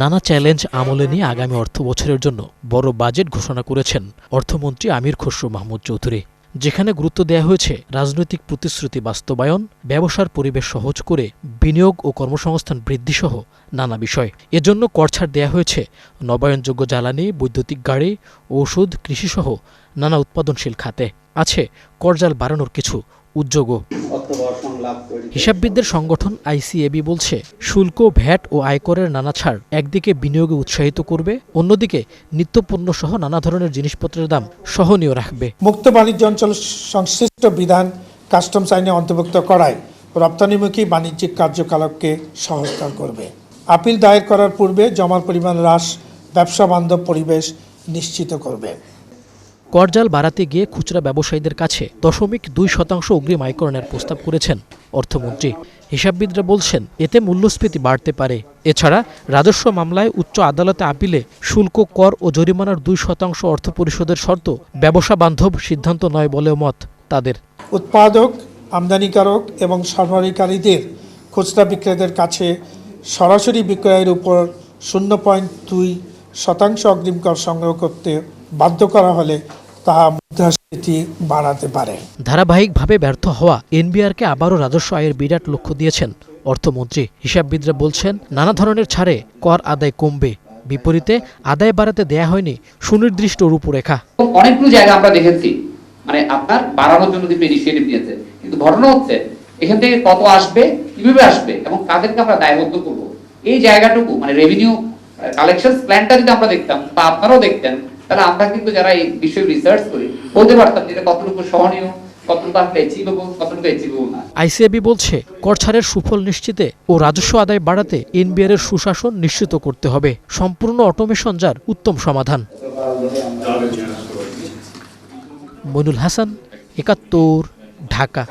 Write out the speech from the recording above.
নানা চ্যালেঞ্জ আমলে নিয়ে আগামী অর্থ বছরের জন্য বড় বাজেট ঘোষণা করেছেন অর্থমন্ত্রী আমির খসরু মাহমুদ চৌধুরী, যেখানে গুরুত্ব দেওয়া হয়েছে রাজনৈতিক প্রতিশ্রুতি বাস্তবায়ন, ব্যবসার পরিবেশ সহজ করে বিনিয়োগ ও কর্মসংস্থান বৃদ্ধিসহ নানা বিষয়। এজন্য করছাড় দেওয়া হয়েছে নবায়নযোগ্য জ্বালানি, বৈদ্যুতিক গাড়ি, ওষুধ, কৃষিসহ নানা উৎপাদনশীল খাতে। আছে করজাল বাড়ানোর কিছু উদ্যোগও। হিসাববিদদের সংগঠন আইসিএবি বলছে, শুল্ক, ভ্যাট ও আয়করের নানা ছাড় একদিকে বিনিয়োগে উৎসাহিত করবে, অন্যদিকে নিত্যপণ্য সহ নানা ধরনের জিনিসপত্রের দাম সহনীয় রাখবে। মুক্ত বাণিজ্য অঞ্চল সংশ্লিষ্ট বিধান কাস্টমস আইনে অন্তর্ভুক্ত করায় রপ্তানিমুখী বাণিজ্যিক কার্যকলাপকে সহজতর করবে। আপিল দায়ের করার পূর্বে জমার পরিমাণ হ্রাস ব্যবসা বান্ধব পরিবেশ নিশ্চিত করবে। করজাল বাড়াতে গিয়ে খুচরা ব্যবসায়ীদের কাছে 0.2% অগ্রিম আয়কর নেওয়ার প্রস্তাব করেছেন অর্থমন্ত্রী। হিসাববিদরা বলছেন, এতে মূল্যস্ফীতি বাড়তে পারে। এছাড়া রাজস্ব মামলায় উচ্চ আদালতে আপিলে শুল্ক, কর ও জরিমানার 2% অর্থ পরিশোধের শর্ত ব্যবসা বান্ধব সিদ্ধান্ত নয় বলেও মত তাদের। উৎপাদক, আমদানিকারক এবং সরবরাহকারীদের খুচরা বিক্রেতাদের কাছে সরাসরি বিক্রয়ের উপর 0.2% অগ্রিম কর সংগ্রহ করতে বাধ্য করা হলে তাহা মুদ্রাস্ফীতি বাড়াতে পারে। ধারাবাহিকভাবে ব্যর্থ হওয়া এনবিআরকে আবারও রাজস্ব আয়ের বিরাট লক্ষ্য দিয়েছেন অর্থমন্ত্রী। হিসাববিদরা বলছেন, নানা ধরনের ছাড়ে কর আদায় কমবে, বিপরীতে আদায় বাড়াতে দেয়া হয়নি সুনির্দিষ্ট রূপরেখা। অনেকগুলো জায়গা আমরা দেখেছি মানে আপনার বাড়ানোর জন্য কিন্তু ইনিশিয়েটিভ নিয়েছে, কিন্তু ঘটনা হচ্ছে এখান থেকে কত আসবে, কিভাবে আসবে এবং কাদেরকে আমরা দায়বদ্ধ করব, এই জায়গাটুকু মানে রেভিনিউ কালেকশন প্ল্যানটা যদি আমরা দেখতাম বা আপনারাও দেখতেন, তাহলে আমরা কিন্তু যারা এই বিষয়ে রিসার্চ করি বলতে পারতাম যে কতটুকু সহনীয়, কতটুকু অ্যাচিভেবল, কতটুকু অ্যাচিভেবল না। আইসিএবি বলছে, কর ছাড়ের সুফল নিশ্চিতে ও রাজস্ব আদায় বাড়াতে এনবিআর এর সুশাসন নিশ্চিত করতে হবে। সম্পূর্ণ অটোমেশন যার উত্তম সমাধান। মইনুল হাসান, ৭১, ঢাকা।